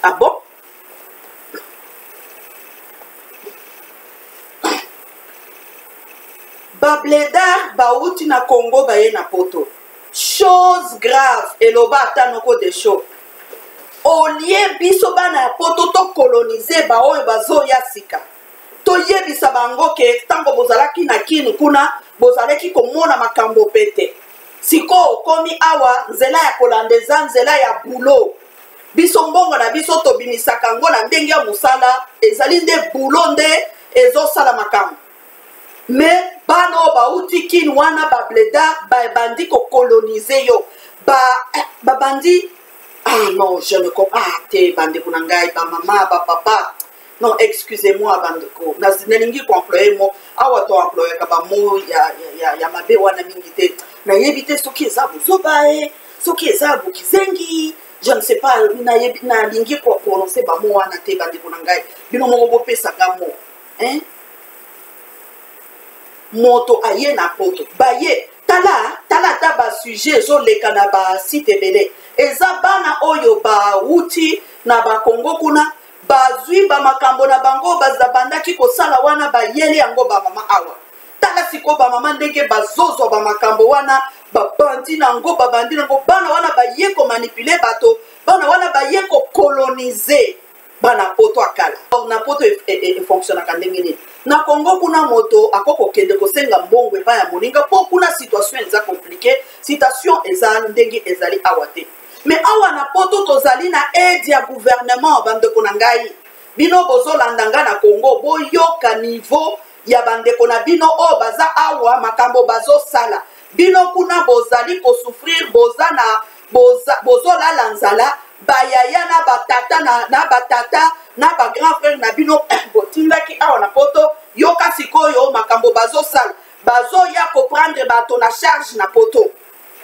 Ah bon? Babledar bauti na Congo baye na poto. Chose grave eloba atanoko de show. Olie biso bana poto to coloniser ba oyo bazo ya sika. To yebisa bango ke tango bozalaki na kinu kuna bozalaki komona makambo pete. Siko komi awa nzela ya kolandeza nzela ya bulo. Biso mbongo na biso to bimisaka ngo na ndenge ya musala ezali nde bulo nde ezo sala makambo. Mais bano bauti kin wana bableda ba bandi ko coloniser yo ba bandi. Ah non, je ne comprends pas. Te bande kunangai ba mama ba papa. Non, excusez-moi bandeko. Na zinelingi ko employer mo awa to employer ka ba mo ya mabe wana mingi te. Na yebite soki ezabu zobae, soki ezabu kizengi. Je ne sais pas na lingi ko prononcer ba mo wana te bande kunangai. Bino mo bo pesa gamo. Hein? Moto aye na poto. Baye tala ta ba sujet zo leka na ba site bele. Eza bana oyo ba uti na ba Congo kuna bazwi ba makambo na bango bazabandaki kosala wana ba yele yango ba mama awa. Tala siko ba mama ndenge bazozo ba makambo wana ba bandi nango ba bandi nango bana wana ba ye ko manipuler bato bana wana ba ye ko coloniser bana poto akala. Na poto fonctionne ndenge nini. Na Congo kuna moto akoko kende kosenga mbongo epa ya moninga po kuna situation eza compliquée, situation eza ndenge ezali awate. Mais awa na poto tozali na aide ya gouvernement bandeko na ngai. Bino bozolandanga na Congo boyoka niveau ya bandeko na bino o baza awa makambo bazo sala. Bino kuna bozali ko souffrir bozolala nzala bayaya na batata na batata na ba grand frère na bino botindaki awa na poto yoka sikoyo makambo bazo sala bazo ya comprendre bato na charge na poto.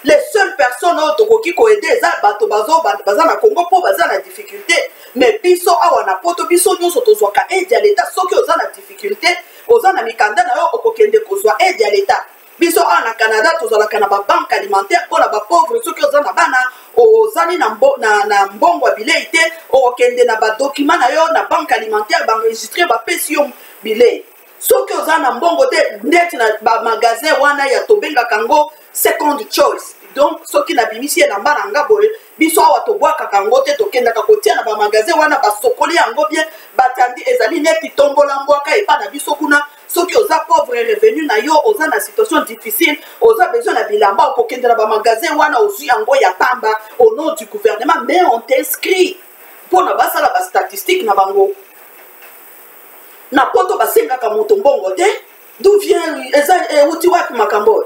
Les seules personnes qui ko aider eza bato baza na Congo po baza na difficulté. Mais biso awa na poto biso nyonso tozwaka aide ya l'état soki oza na difficulté oza na mikanda na yo okokende kozwa aide ya l'état. Biso awa na Canada tozalaka na ba banque alimentaire pour ba pauvre soki oza na bana ozali na mbongo ya bilei te okokende na ba document na yo na banque alimentaire ba enregistrer ba pesi yo bilei. Soki oza na mbongo te ndeti na ba magasin wana ya tobenga kango second choice. Donc soki na bimisi na mbana ngaboye biso awa tobwaka kango te tokenda ka kotia na ba magasin wana ba sokoli yango bien batandi ezali neti tombola mbwaka epa na biso kuna. Soki oza pauvre revenu na yo oza na situation difficile oza besoin na bilamba okokende na ba magasin wana ozwi yango ya pamba au nom du gouvernement mais on t'inscrit pour na basala ba statistique na bango. Na poto basengaka moto mbongo te d'où vient eza uti wapi makambo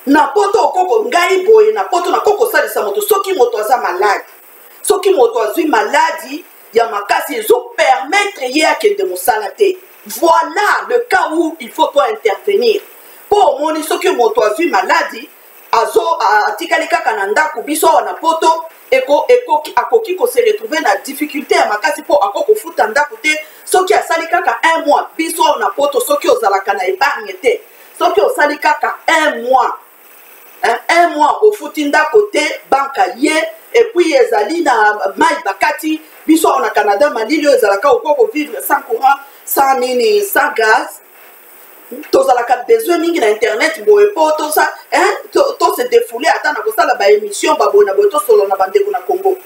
na poto okoko ngai boye na poto na koko salisa moto soki moto aza malade soki moto azwi maladie ya makasi ezo permettre ye akende mosala te. Voilà le cas où il faut toi intervenir po moni soki moto azwi maladie azo atikali kaka na ndako biso na poto akoki ko se retrouver na difficulté ya makasi po akoko futa ndako te soki asali kaka 1 mois biso na poto soki ozalaka na épargne te soki osali kaka 1 mois un mois au futi ndako te banka ye et puis ezali na mai bakati biso na Canada malili ezalaka okoko vivre sans courant sans nini sans gaz tozalaka besoin mingi na internet boye po to ça to se défouler ata na kosala ba émission babona boye to solo na bandeko na Congo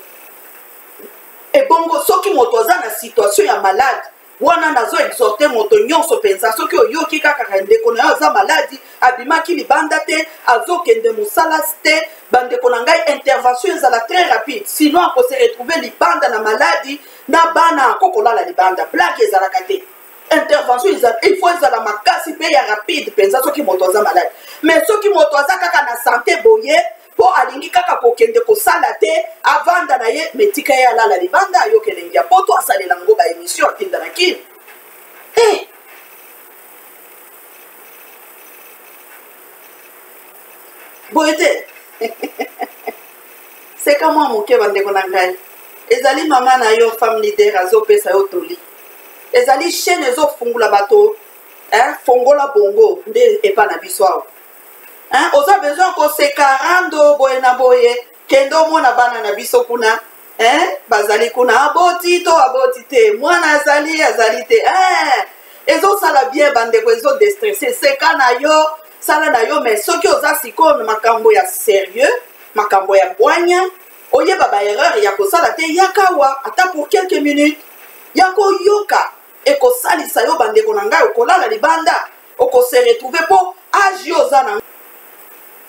et bongo soki moto aza na situation ya malade wana nazo exhorter moto nyonso pensa soki oyoki kaka ndeko na yo aza maladi abimaki libanda te azokende mosala te bandeko na ngai intervention ezala très rapide sinon ako se retrouver libanda na maladi na bana kokolala libanda blague ezalaka te. Intervention il faut ezala makasi pe ya rapide pensa soki moto aza malade mais soki moto aza kaka na santé boye po alingi kaka kokende kosala te avanda na ye metika ye alala libanda ayokelengi ya poto asalela ngo ba émission atinda na kini boye te seka mwa moke bandeko na ngai ezali mama na yo femme leader azopesa yo toli ezali chaîne ezofungula bato fongola bongo nde epa na biso awa oza besoin koseka rando boye na boye kendo mona bana na biso kuna bazali kuna aboti to aboti te mwana azali te ezosala bien bandeko ezodestresse seka na yo sala na yo mais soki oza sikoyo makambo ya sérieux makambo ya bwanya oyeba baerreur ya kosala te yakawa ata pour quelques minutes ya koyoka ekosalisa yo bandeko na ngai okolala libanda okose retrouve mpo age yo oza na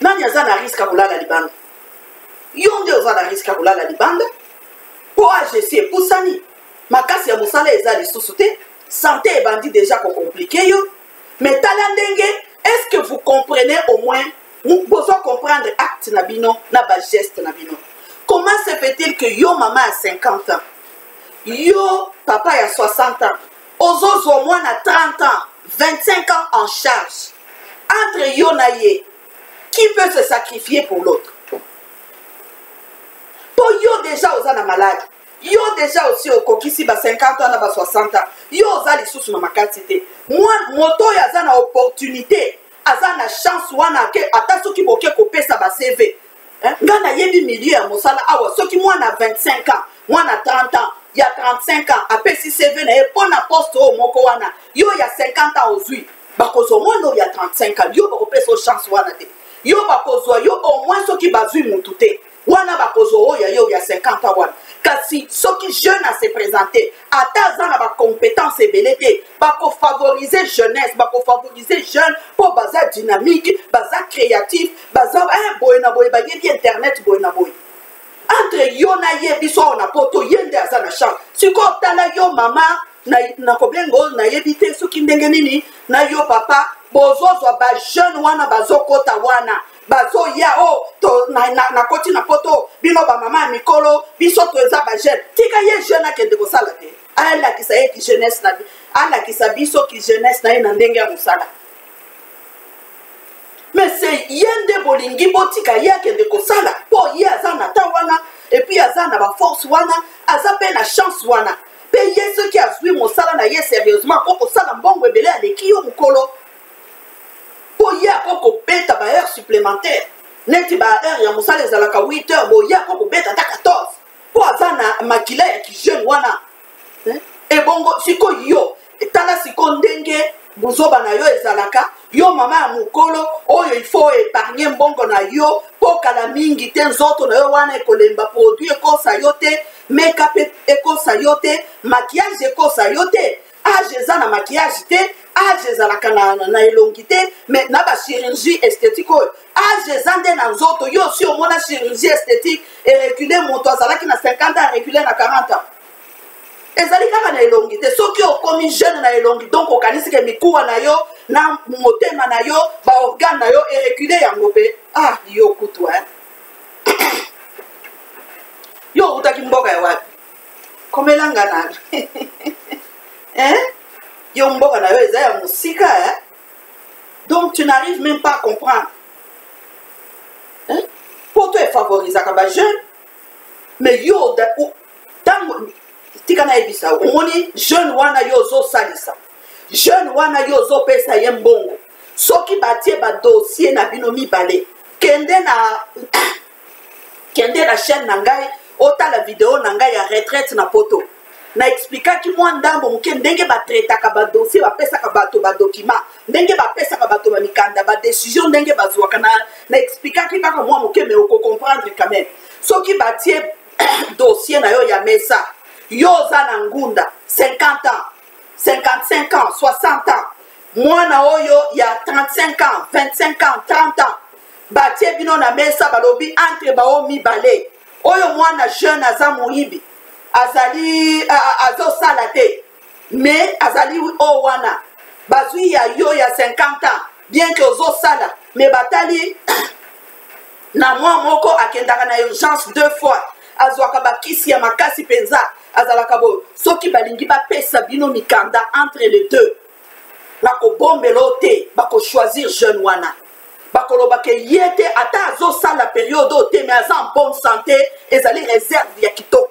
nani aza na riske kolala libanda yo nde oza na riske kolala libanda mpo age esi epusani makasi ya mosala eza lisusu te santé ebandi déjà kocomplike yo mais tala ndenge est-ce que vous comprenez au moins besoin comprendre acte na bino na bageste na bino comment se fait-il que yo mama ya 50 ans yo papa ya 60 ans ozozwa mwana 30 ans 25 ans en charge entre yo na ye qui peut se sacrifier pour l'autre po yo déjà oza na malade yo déjà aussi okokisi ba 50 ans na ba 60 ans yo oza lisusu na makati te moto oyo aza na opportunité aza na chance wana ke ata soki boke kopesa ba CV nga nayebi milieu ya mosala awa soki mwana 25 ans mwana 30 ans ya 35 ans apesi CV na ye mpo na poste oyo moko wana yo ya 50 ans ozwi bakozwa mwana oyo ya 35 ans yo bakopesa chance wana te yo bakozwa yo au moins soki bazwi mutu te wana bakozwa oyo yo ya 50 ans wana kasi soki jeune a se présenter ata aza na bacompétence ebele te bakofavorize jeunesse bakofavorize jeune mpo baza dynamique baza créatif baza boye na boye bayebi internet boye na boye entre yo na ye biso awa na poto ye nde aza na chance sikoyo tala yo mama na kobengo nayebi te soki ndenge nini na yo papa bozozwa bajeune wana bazokota wana bazoya nakoti na poto bino bamama ya mikolo biso toeza bajeune tika ye jeune akende kosala te alakisa ye ki jeunesse na alakisa biso ki jeunesse na ye na ndenge ya mosala mais se ye nde bolingi botika ye akende kosala mpo ye aza na ta wana epuis aza na baforce wana aza mpe na chance wana mpe ye soki azwi mosala na ye sérieusement mpo kosala mbongo ebele aleki yo mokolo mpo ye akokobeta baheure supplémentaire neti baheure ya mosala ezalaka 8 heures bo ye akokobeta ata 14 mpo aza na makila ya kijeune wana ebongo sikoyo yo tala sikoyo ndenge buzoba na yo ezalaka yo mama ya mokolo oyo ifo épargne mbongo na yo mpo kala mingi te nzoto na yo wana ekolemba produit ekosa yo te makeup ekosa yo te maquillage ekosa yo te age eza na maquillage te age ezalaka na elongi te mais na bachirurgie esthétique oyo age eza nde na nzoto yo si omona chirurgie esthétique erecule moto azalaki na 50 ans erecule na 40 ans ezali kaka na elongi te soki okomi jeune na elongi donc okanisi ke mikuwa na yo na motema na yo baorgane na yo erecule yango mpe yo kutu yo okutaki mboka ya wapi komelanga nana yo mboka na yo eza ya mosika donc tu n'arrives même pas à comprendre poto efavorisaka bajeune mais yo ntango tika nayebisa omoni jeune wana yo ozosalisa jeune wana yo ozopesa ye mbongo soki batie badossier na bino mibale kende na chaîne na ngai otala video na ngai ya retraite na poto na explikaki mwa ndambo moke ndenge batretaka badossier bapesaka bato badokima ndenge bapesaka bato bamikanda badécision ndenge bazwaka na explikaki kaka mwa moke me okocomprendre quand même soki batie dossier na yo ya mesa yo oza na ngunda 50 ans 55 ans 60 ans mwana oyo ya 35 ans 25 ans 30 ans batie bino na mesa balobi entre bao mibale oyo mwana jeune aza moyibi azali azosala te mais azali o wana bazwi ya yo ya 50 ans bien que ozosala mais batali na mwa moko akendaka na urgence 2 fois azwaka bakisi ya makasi penza azalaka boyo soki balingi bapesa bino mikanda entre les deux bakobombela te bakochoisir jeune wana bakoloba ke ye te ata azosala periode oyo te mais aza en bonne santé ezali réserve ya kitoko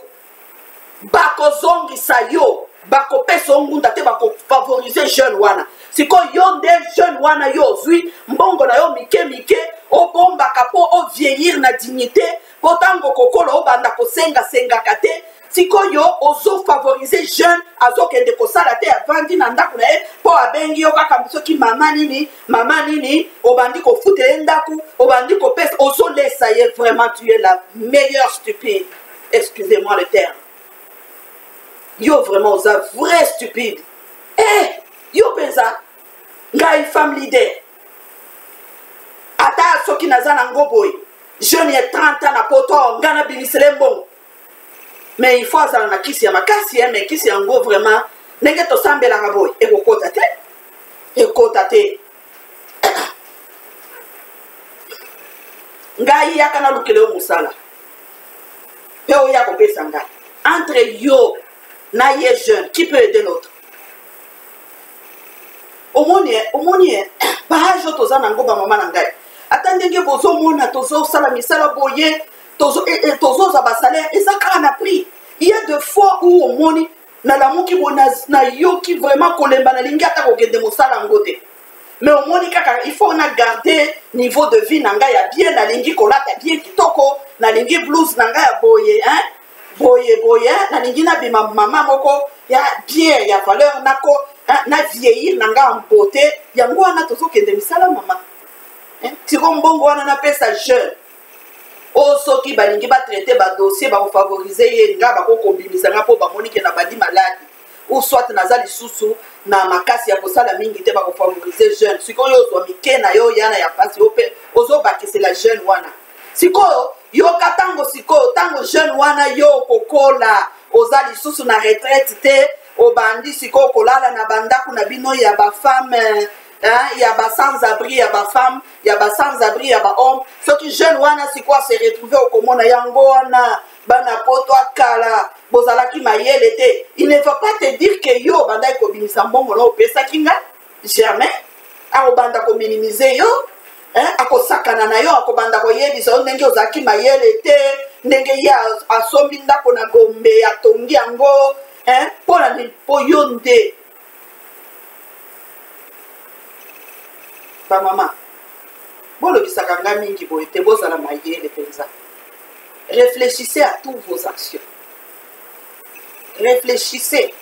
bakozongisa yo bakopesa ngunda te bakofavorize jeune wana sikoyo yo nde jeune wana yo ozwi mbongo na yo mike mike obombaka mpo ovieillir na dignité mpo ntango kokola obanda kosengasengaka te sikoyo ozofavorize jeune azokende kosala te avandi na ndako na ye mpo abengi yo kaka soki mama nini obandi kofuta ye ndaku obandi kopesa ozolesa ye vraiment tu es la meilleure stupide excusez-moi le terme yo vraiment oza vrai stupide yo penza ngai femme leader ata soki naza nango boye jeune ya 30 ans na poto nga nabimisele mbongo mais il faut azala na kisi ya makasi mais kisi yango vraiment ndenge tosambelaka boye ekota te ngai yaka nalukele yo mosala mpe oya kopesa ngai entre yo na ye jeune qui peut aider l'autre omoni baage oyo toza nango bamama na ngai ata ndenge bozomona tozosala misala boye tozoza basalaire eza kaka na prix il y a de fois où omoni nalamuki bo na yoki vraiment kolemba nalingi ata kokende mosala yango te mais omoni kaka il faut na garder niveau de vie na ngai ya bien nalingi kolata bien kitoko nalingi blouse na ngai ya boye boye nalingi nabima mama moko ya bien ya valeur na vieillir na ngai en beauté yango wana tozokende misala mama tiko mbongo wana napesa jeune o soki balingi batraite badossier bakofavorize ye nga bakokombimisa nga mpo bamonike na bandi maladi ou soit naza lisusu na makasi ya kosala mingi te bakofavorize jeune sikoyo ozwa mike na yo yana ya pasi yo mpe ozobakisela jeune wana sikoyo yoka ntango jeune wana yo kokola oza lisusu na retraite te obandi sikoyo kolala na bandaku na bino ya bafemme ya ba sans abri ya ba femme ya ba sans abri ya ba homme soki jeune wana sikoyo se retrouver okomona yango wana bana poto akala bozalaki mayele te il ne va pas te dire que yo banda ekobimisa mbongo na opesaki nga jamais akobanda kominimize yo akosakana na yo akobanda koyebisa yo ndenge ozalaki mayele te ndenge ye asombi ndako na gombe atongi yango mpo yo nde bamama bolobisaka nga mingi boye te bozala mayele mpenza réfléchissez à toutes vos actions réfléchissez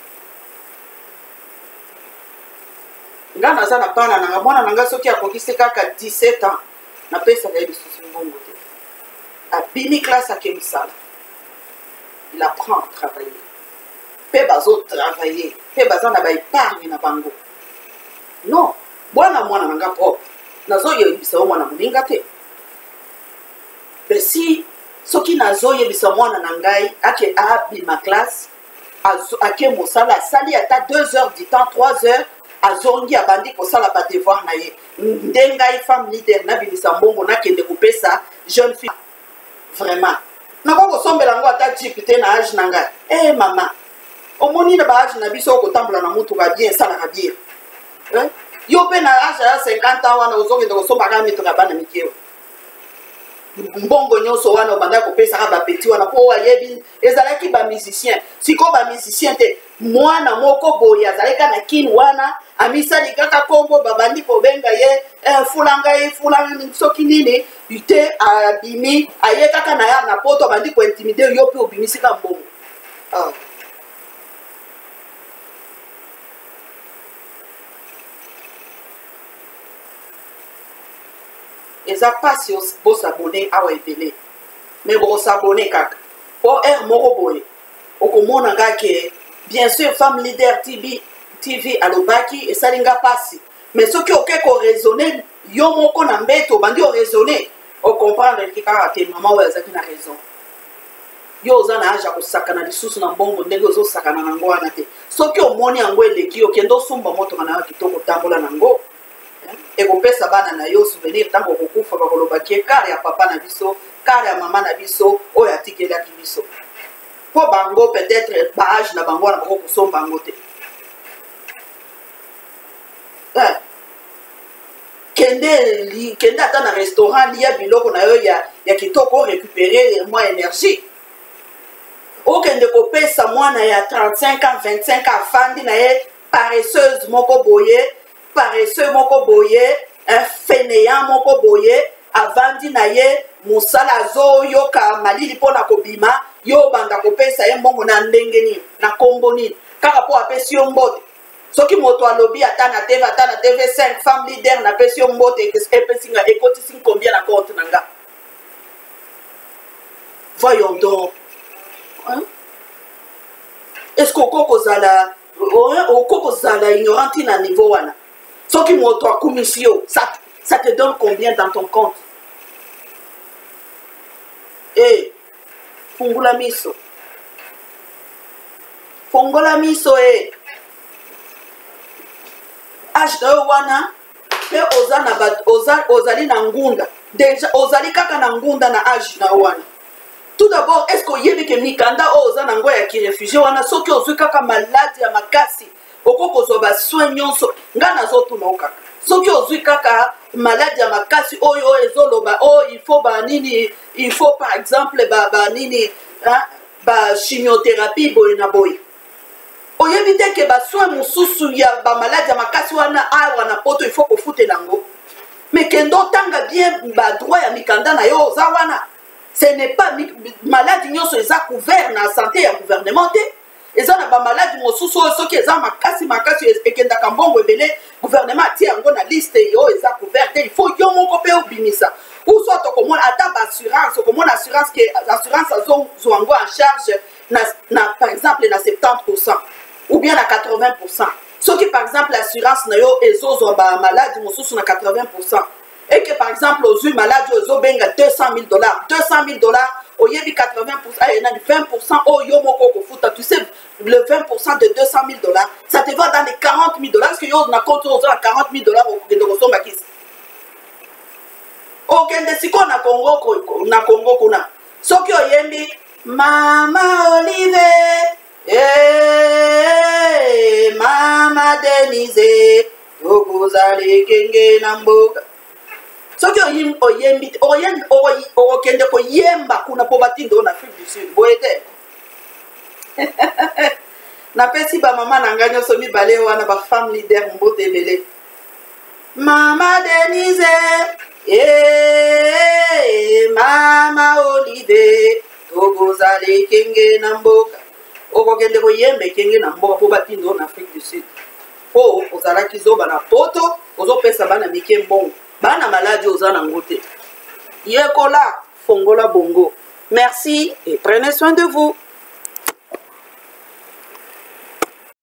nga naza na bana nanga mwana nanga soki akokisi kaka 17 ans napesaka ye lisusu mbongo te abimi classe ake mosala il apprend à travailler mpe bazotravailler mpe baza na baépargne na bango non mwana nanga propre nazoyebisa yo mwana moninga te mpe si soki nazoyebisa mwana na ngai ake abima classe ake mosala asali ata 2 heures du temps 3 heures azongi abandi kosala badevoir na ye nde ngai femme leader nabimisa mbongo nakende kopesa jeune fille vraiment nakokosombela yango ata jip te na age na ngai mama omoni na baage na biso okotambola na motuka bien esalaka bien yo mpe na age ya 50 ans wana ozokende kosombaka mituka bana mikewa mbongo nyonso wana obanda kopesaka bapeti wana mpo ayebi ezalaki bamusicien sikoyo bamusicien te mwana moko boye azalaki na kini wana amisali kaka kombo babandi kobenga ye fulanga soki nini te abimi aye kaka na ya na poto abandi kointimide yo mpe obimisika mbongo eza pasi bosabone awa ebele me bosabone kaka po aire moko boye okomona nga ke bien sûr femme leader tv alobaki esali nga pasi mais soki oke koraisonne yo moko na mbeto obandi oraisonne ocomprendre ki kaka te mama oyo azalaki na raison yo oza na age ya kosakana lisusu na mbongo ndenge ozosakana nango wana te soki omoni yango eleki okende osomba motoka na yo kitoko otambola nango ekopesa bana na yo souvenir ntango okokufa bakolobaki kare ya papa na biso kare ya mama na biso oyo atikelaki biso mpo bango peut-être baage na bango wana bakokosomba yango te kende ata na restaurant lia biloko na yo ya kitoko récupérer mwa énergie okende okende kopesa mwana ya 35 ans 25 ans afandi na ye paresseuse moko boye paresseux moko boye un fainéant moko boye avandi na ye mosala azoyoka malili mpona kobima yo banda kopesa ye mbongo na ndenge nini na kombo nini kaka mpo apesi yo mbote soki moto alobi ata na tv 5 femme leader napesi yo mbote epesinga ekotisi combien na compte na nga voyons donc hein? Est-ce que okokozala ignorante na niveau wana soki moto akumisi yo ça te donne combien dans ton compte eh fungola miso age na yo wana mpe ozali na ngunda deja ozali kaka na ngunda na age na yo wana tout d'abord est ce que oyebi ke mikanda oyo oza nango ya kirefugie wana soki ozwi kaka maladi ya makasi okokozwa basoin nyonso nga nazotuna o kaka soki ozwi kaka maladi ya makasi oyo ezoloba oyo il faut par exemple chimiothérapie boye na boye oyebi te ke basoin mosusu ya bamaladi ya makasi wana awa na poto il faut kofutela yango mais kende otanga bien badroit ya mikanda na yo oza wana ce n'est pas maladie nyonso eza couvert na santé ya gouvernement te eza na bamaladi mosusu oyo soki eza makasi ekendaka mbongo ebele gouvernement atie yango na liste oyo eza couvert te il faut yo moko mpe obimisa ou soit okomona ata baassurance okomona assurance azozwa yango en charge par exemple na 70% ou bien na 80%. Soki par exemple l'assurance na yo ezozwa bamaladi mosusu na 80%. Et que par exemple aux malades aux benga $200,000 $200,000 au yebi 80% et 20% au yomoko kofuta tu sais le 20% de $200,000 ça te va dans les $40,000 parce que yo na compte aux $40,000 au de kosomba kisi okende siko na Congo kuna soki oyembi mama Olive mama Denise okozale kenge na mboka soki oyembi okende koyemba kuna mpo batindo na Afrique du Sud boye te napesi bamama na ngai nyonso mibale wana bafemme leader mbote ebele mama Denise mama Olive tokozala ekenge na mboka okokende koyemba ekenge na mboka mpo batindo na Afrique du Sud po ozalaki zoba na poto ozopesa bana mike mbongo bana maladi oza nango te yekola fongola bongo merci et prenez soin de vous.